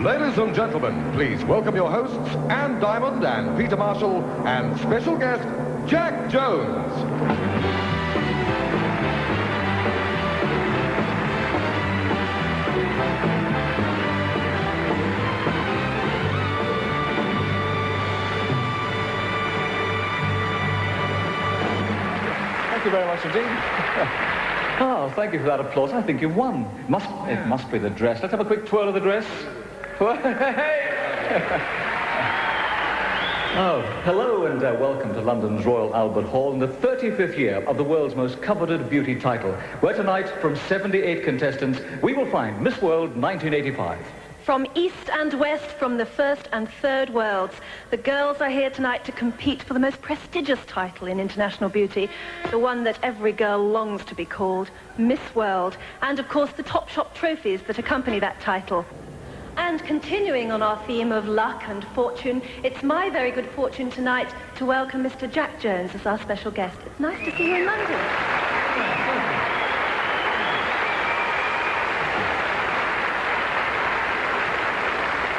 Ladies and gentlemen, please welcome your hosts, Anne Diamond and Peter Marshall, and special guest, Jack Jones. Thank you very much indeed. Oh, thank you for that applause. I think you've won. It must be the dress. Let's have a quick twirl of the dress. Oh, hello and welcome to London's Royal Albert Hall in the 35th year of the world's most coveted beauty title, where tonight, from 78 contestants, we will find Miss World 1985. From east and west, from the first and third worlds, the girls are here tonight to compete for the most prestigious title in international beauty, the one that every girl longs to be called, Miss World, and of course the Topshop trophies that accompany that title. And continuing on our theme of luck and fortune, it's my very good fortune tonight to welcome Mr. Jack Jones as our special guest. It's nice to see you in London.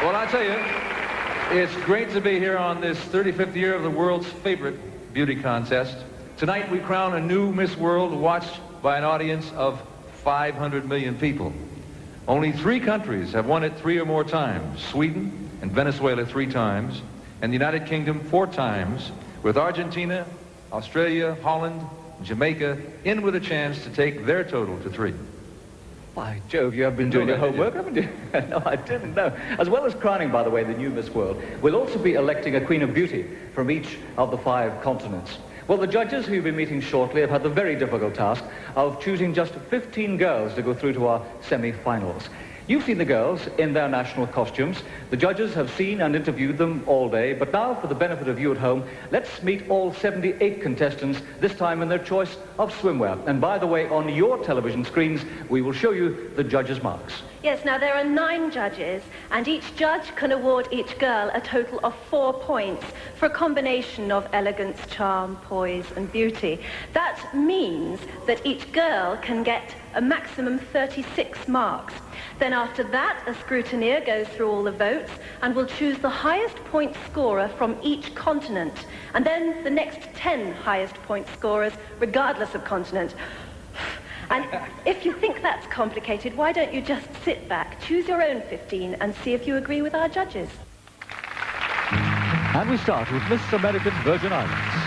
Well, I tell you, it's great to be here on this 35th year of the world's favorite beauty contest. Tonight we crown a new Miss World watched by an audience of 500 million people. Only 3 countries have won it 3 or more times: Sweden and Venezuela 3 times, and the United Kingdom 4 times, with Argentina, Australia, Holland, and Jamaica in with a chance to take their total to 3. By Jove, you have been doing your homework, haven't you? No, I didn't know. As well as crowning, by the way, the new Miss World, we'll also be electing a Queen of Beauty from each of the 5 continents. Well, the judges who you'll be meeting shortly have had the very difficult task of choosing just 15 girls to go through to our semi-finals. You've seen the girls in their national costumes. The judges have seen and interviewed them all day, but now, for the benefit of you at home, let's meet all 78 contestants, this time in their choice of swimwear. And by the way, on your television screens, we will show you the judges' marks. Yes, now there are 9 judges, and each judge can award each girl a total of 4 points for a combination of elegance, charm, poise, and beauty. That means that each girl can get a maximum 36 marks. Then after that, a scrutineer goes through all the votes and will choose the highest point scorer from each continent, and then the next 10 highest point scorers, regardless of continent. And if you think that's complicated, why don't you just sit back, choose your own 15, and see if you agree with our judges? And we start with Miss American Virgin Islands.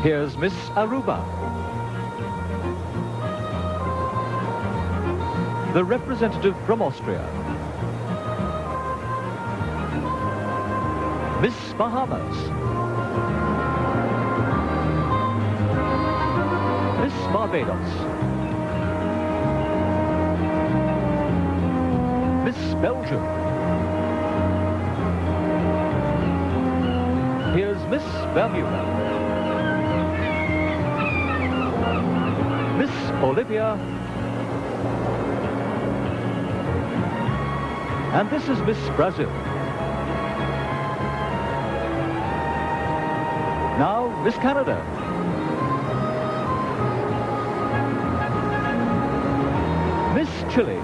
Here's Miss Aruba. The representative from Austria. Miss Bahamas. Miss Barbados. Miss Belgium. Here's Miss Bermuda. Miss Bolivia. And this is Miss Brazil. Now, Miss Canada. Miss Chile.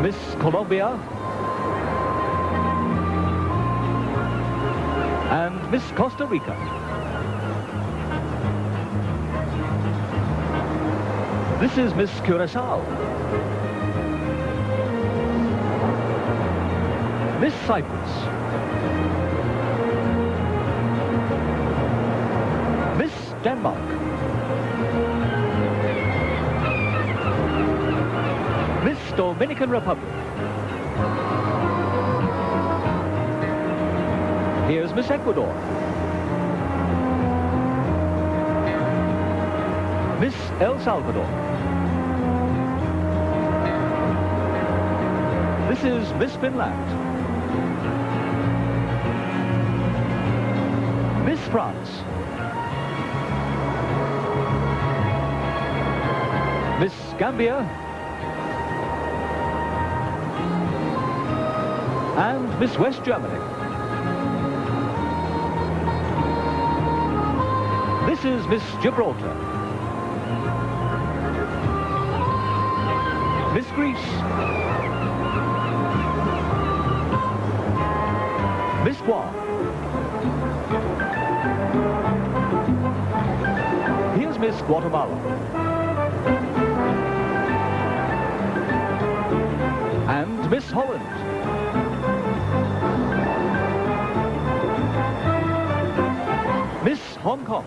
Miss Colombia. And Miss Costa Rica. This is Miss Curacao. Miss Cyprus. Miss Denmark. Miss Dominican Republic. Here's Miss Ecuador. Miss El Salvador. This is Miss Finland. Miss France. Miss Gambia. And Miss West Germany. This is Miss Gibraltar. Miss Greece. Miss Guam. Here's Miss Guatemala. And Miss Holland. Miss Hong Kong.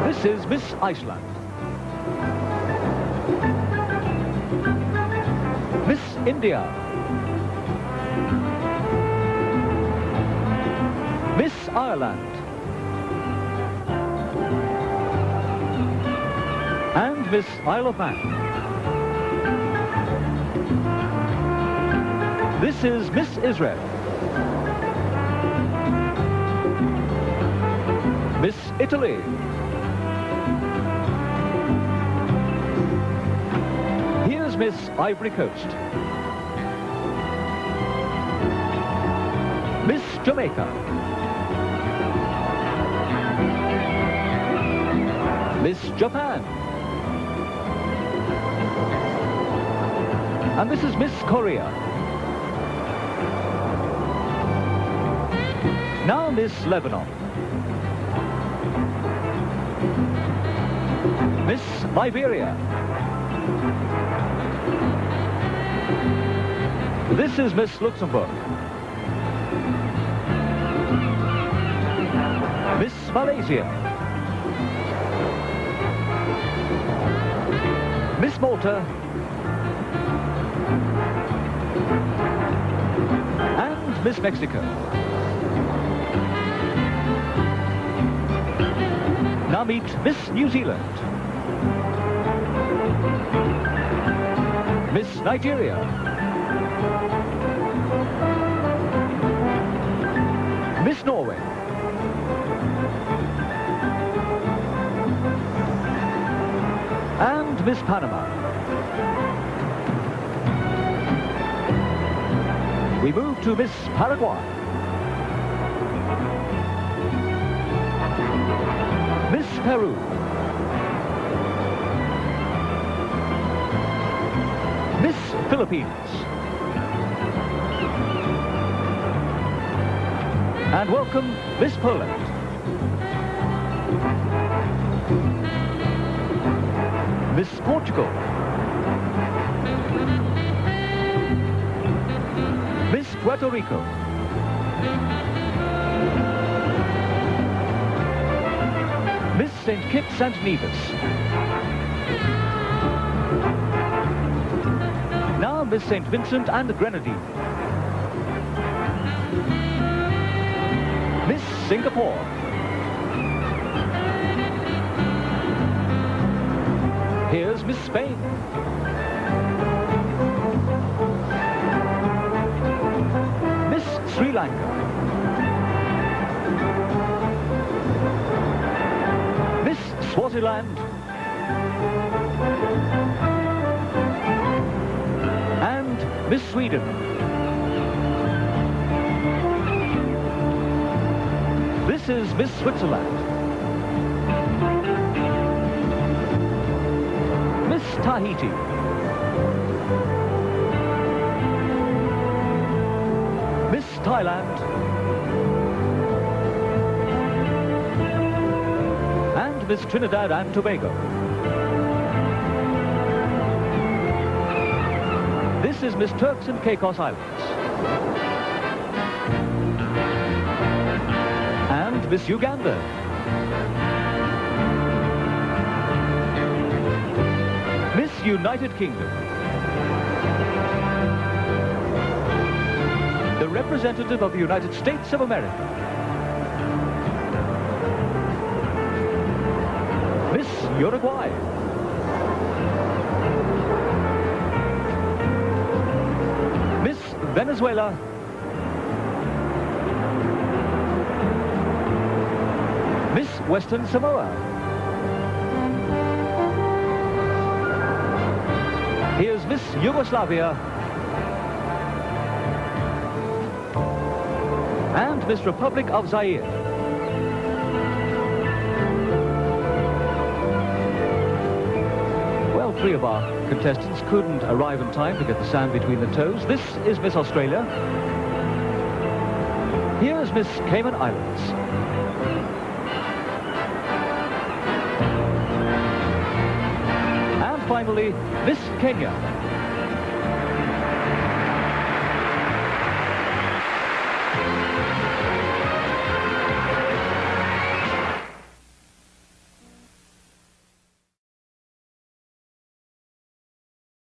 This is Miss Iceland. Miss India. Miss Ireland. And Miss Isle of Man. This is Miss Israel. Miss Italy. Here's Miss Ivory Coast. Miss Jamaica. Miss Japan. And this is Miss Korea. Now Miss Lebanon. Miss Liberia. This is Miss Luxembourg. Miss Malaysia. Miss Malta. And Miss Mexico. Now meet Miss New Zealand. Miss Nigeria. Miss Norway. And Miss Panama. We move to Miss Paraguay. Miss Peru. Miss Philippines. And welcome Miss Poland. Miss Portugal. Miss Puerto Rico. Miss St. Kitts and Nevis. Now Miss St. Vincent and the Grenadines. Miss Singapore. Here's Miss Spain. Miss Sri Lanka. Miss Swaziland. And Miss Sweden. This is Miss Switzerland. Miss Tahiti. Miss Thailand. And Miss Trinidad and Tobago. This is Miss Turks and Caicos Islands. And Miss Uganda. Miss United Kingdom. The representative of the United States of America. Miss Uruguay. Miss Venezuela. Miss Western Samoa. Here's Miss Yugoslavia. and Miss Republic of Zaire. Well, 3 of our contestants couldn't arrive in time to get the sand between the toes. This is Miss Australia. Here is Miss Cayman Islands. And finally, Miss Kenya.